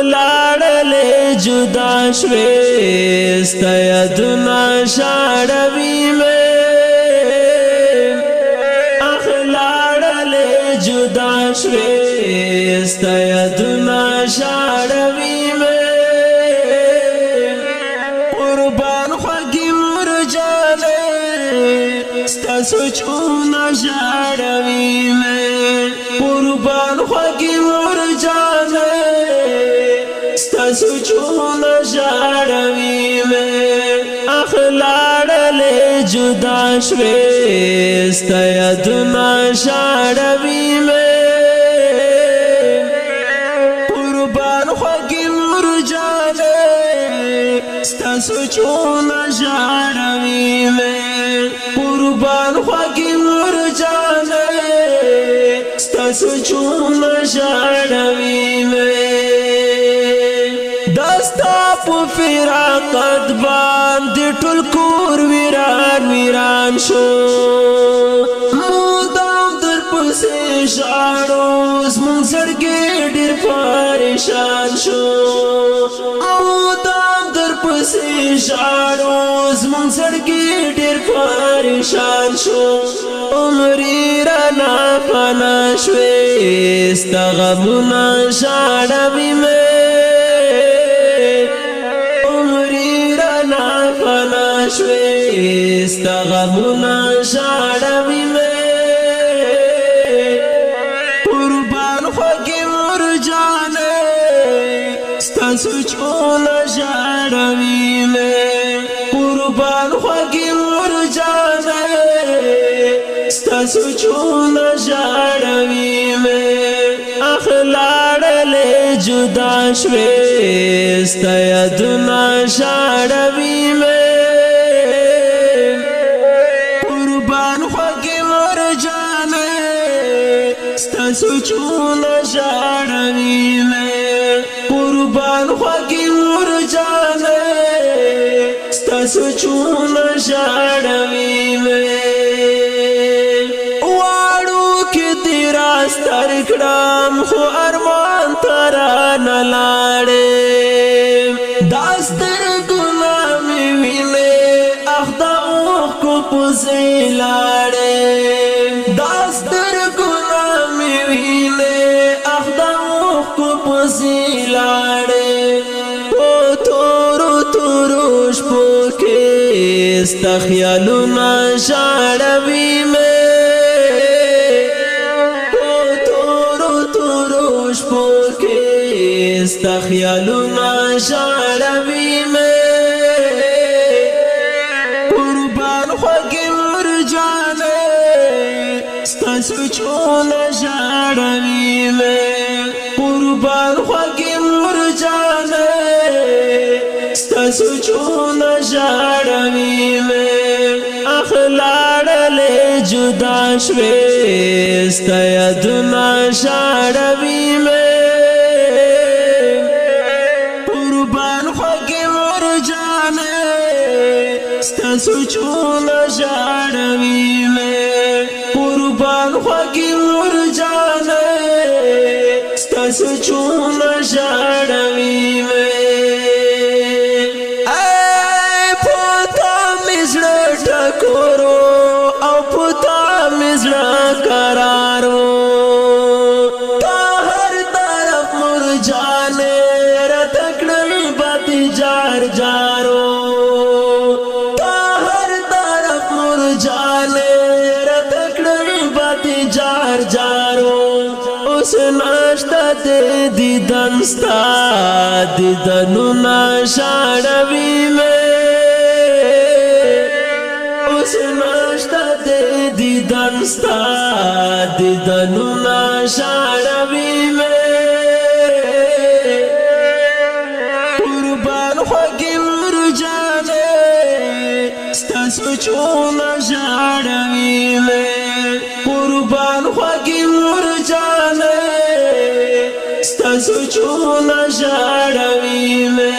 اخلاړلې جدا شوې ستا یادونه شاړوي مې اخلاړلې جدا شوې ستا یادونه شاړوي مې قربان خوږې مور جانې ستا سوچونه شاړوي مې قربان خوږې مور جانې ستا سوچونه شاړوي مې اخلاړلې جدا شوې ستا یادونه شاړوي مې قربان خوږې مور جانې ستا سوچونه شاړوي مې قربان خوږې مور جانې ستا سوچونه شاړوي مې دستا په فراقت باندې ټول کور ویران ویران شو مودام در پسې ژاړو زموږ زړګی ډېر پریشان شو مودام در پسې ژاړو زموږ زړګی ډېر پریشان شو عمرې رانا فنا شوې ستا غمونه شاړوي مې شوې ستا غمونه شاړوي مې قربان خوږې مور جانې ستا سوچونه شاړوي مې قربان خوږې مور جانې ستا سوچونه شاړوي مې اخلاړلې جدا شوې ستا یادونه شاړوي مې سوچونه شاړوي مې قربان خوږې مور جانې ستا سوچونه شاړوي مې واړو کې دې راستر کړم خو ارمان ته رانه لاړې دا سترګونه مې وینې اخ د اوښکو پسې لاړې دا سترګونه مې وینې اخ د اوښکو پسې لاړې په تورو تورو شپو کې ستا خیالونه شاړوي مې په تورو تورو شپو کې ستا خیالونه شاړوي مې قربان خوږې مور جانې ستا سوچونه شاړوي مې قربان خوږې مور جانې ستا سوچونه شاړوي مې اخلاړلې جدا شوې ستا یادونه شاړوي مې قربان خوږې مور جانې ستا سوچونه شاړوي مې قربان خوږې مور جانې ستا سوچونه شاړوي مې ای پتا مې زړه ټکورو او پتا مې زړه قرارو تا هر طرف مور جانې راته کړل باندې جار جارو تا هر طرف مور جانې راته کړل باندې جار جارو اوس نشته دیدن ستا دیدنونه شاړوي مې اوس نشته دیدن ستا دیدنونه شاړوي مې قربان خوږې مور جانې ستا سوچونه شاړوي مې قربان خوږې مور جانې ستا سوچونه شاړوي مې